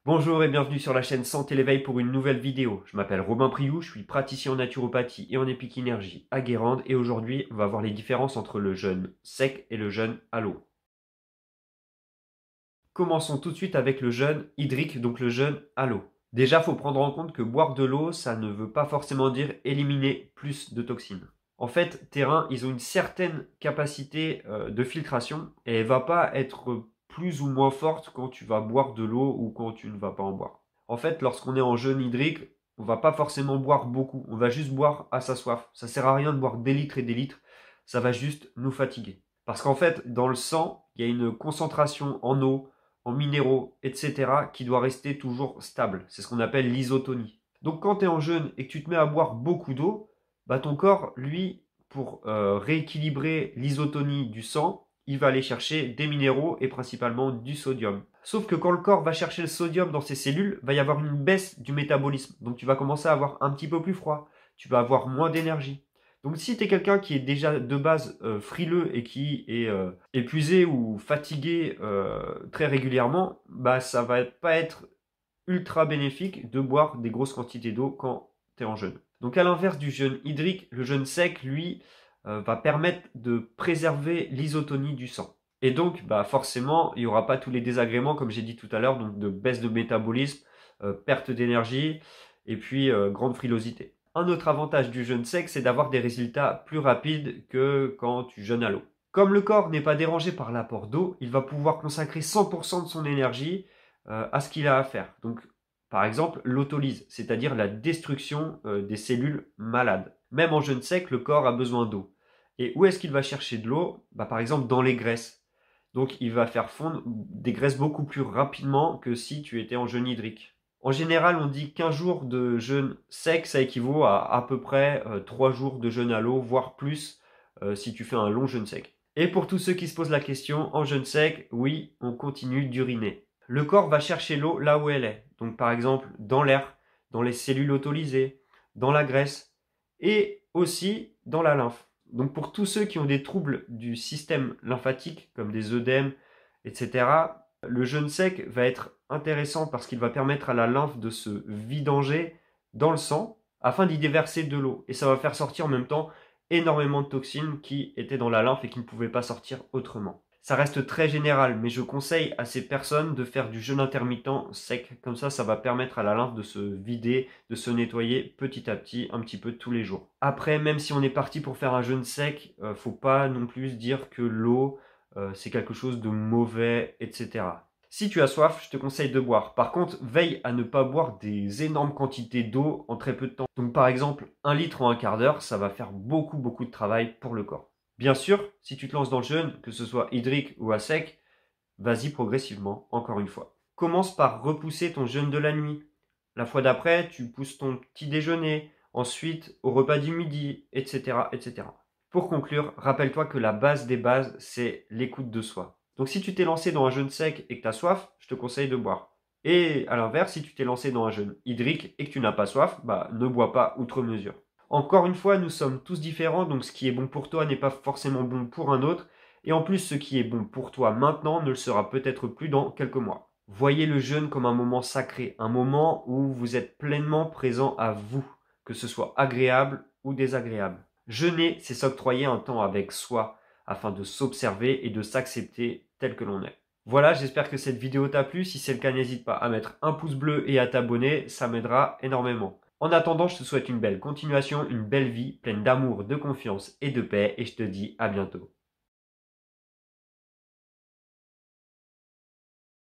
Bonjour et bienvenue sur la chaîne Santé l'éveil pour une nouvelle vidéo. Je m'appelle Robin Priou, je suis praticien en naturopathie et en épikinénergie à Guérande et aujourd'hui on va voir les différences entre le jeûne sec et le jeûne à l'eau. Commençons tout de suite avec le jeûne hydrique, donc le jeûne à l'eau. Déjà, il faut prendre en compte que boire de l'eau, ça ne veut pas forcément dire éliminer plus de toxines. En fait, tes reins, ils ont une certaine capacité de filtration et elle ne va pas être plus ou moins forte quand tu vas boire de l'eau ou quand tu ne vas pas en boire. En fait, lorsqu'on est en jeûne hydrique, on va pas forcément boire beaucoup, on va juste boire à sa soif. Ça sert à rien de boire des litres et des litres, ça va juste nous fatiguer. Parce qu'en fait, dans le sang, il y a une concentration en eau, en minéraux, etc., qui doit rester toujours stable. C'est ce qu'on appelle l'isotonie. Donc quand tu es en jeûne et que tu te mets à boire beaucoup d'eau, bah ton corps, lui, pour rééquilibrer l'isotonie du sang, il va aller chercher des minéraux et principalement du sodium. Sauf que quand le corps va chercher le sodium dans ses cellules, va y avoir une baisse du métabolisme. Donc tu vas commencer à avoir un petit peu plus froid, tu vas avoir moins d'énergie. Donc si tu es quelqu'un qui est déjà de base frileux et qui est épuisé ou fatigué très régulièrement, bah ça va pas être ultra bénéfique de boire des grosses quantités d'eau quand tu es en jeûne. Donc à l'inverse du jeûne hydrique, le jeûne sec, lui, va permettre de préserver l'isotonie du sang. Et donc, bah forcément, il n'y aura pas tous les désagréments, comme j'ai dit tout à l'heure, donc de baisse de métabolisme, perte d'énergie, et puis grande frilosité. Un autre avantage du jeûne sec, c'est d'avoir des résultats plus rapides que quand tu jeûnes à l'eau. Comme le corps n'est pas dérangé par l'apport d'eau, il va pouvoir consacrer 100% de son énergie à ce qu'il a à faire. Donc, par exemple, l'autolyse, c'est-à-dire la destruction des cellules malades. Même en jeûne sec, le corps a besoin d'eau. Et où est-ce qu'il va chercher de l'eau? Par exemple, dans les graisses. Donc, il va faire fondre des graisses beaucoup plus rapidement que si tu étais en jeûne hydrique. En général, on dit qu'un jour de jeûne sec, ça équivaut à peu près 3 jours de jeûne à l'eau, voire plus si tu fais un long jeûne sec. Et pour tous ceux qui se posent la question, en jeûne sec, oui, on continue d'uriner. Le corps va chercher l'eau là où elle est. Donc par exemple dans l'air, dans les cellules autolysées, dans la graisse et aussi dans la lymphe. Donc pour tous ceux qui ont des troubles du système lymphatique comme des œdèmes, etc., le jeûne sec va être intéressant parce qu'il va permettre à la lymphe de se vidanger dans le sang afin d'y déverser de l'eau. Et ça va faire sortir en même temps énormément de toxines qui étaient dans la lymphe et qui ne pouvaient pas sortir autrement. Ça reste très général, mais je conseille à ces personnes de faire du jeûne intermittent sec. Comme ça va permettre à la lymphe de se vider, de se nettoyer petit à petit, un petit peu tous les jours. Après, même si on est parti pour faire un jeûne sec, faut pas non plus dire que l'eau, c'est quelque chose de mauvais, etc. Si tu as soif, je te conseille de boire. Par contre, veille à ne pas boire des énormes quantités d'eau en très peu de temps. Donc par exemple, 1 litre en un quart d'heure, ça va faire beaucoup de travail pour le corps. Bien sûr, si tu te lances dans le jeûne, que ce soit hydrique ou à sec, vas-y progressivement, encore une fois. Commence par repousser ton jeûne de la nuit. La fois d'après, tu pousses ton petit déjeuner, ensuite au repas du midi, etc., etc. Pour conclure, rappelle-toi que la base des bases, c'est l'écoute de soi. Donc si tu t'es lancé dans un jeûne sec et que tu as soif, je te conseille de boire. Et à l'inverse, si tu t'es lancé dans un jeûne hydrique et que tu n'as pas soif, ne bois pas outre mesure. Encore une fois, nous sommes tous différents, donc ce qui est bon pour toi n'est pas forcément bon pour un autre. Et en plus, ce qui est bon pour toi maintenant ne le sera peut-être plus dans quelques mois. Voyez le jeûne comme un moment sacré, un moment où vous êtes pleinement présent à vous, que ce soit agréable ou désagréable. Jeûner, c'est s'octroyer un temps avec soi, afin de s'observer et de s'accepter tel que l'on est. Voilà, j'espère que cette vidéo t'a plu. Si c'est le cas, n'hésite pas à mettre un pouce bleu et à t'abonner, ça m'aidera énormément. En attendant, je te souhaite une belle continuation, une belle vie, pleine d'amour, de confiance et de paix, et je te dis à bientôt.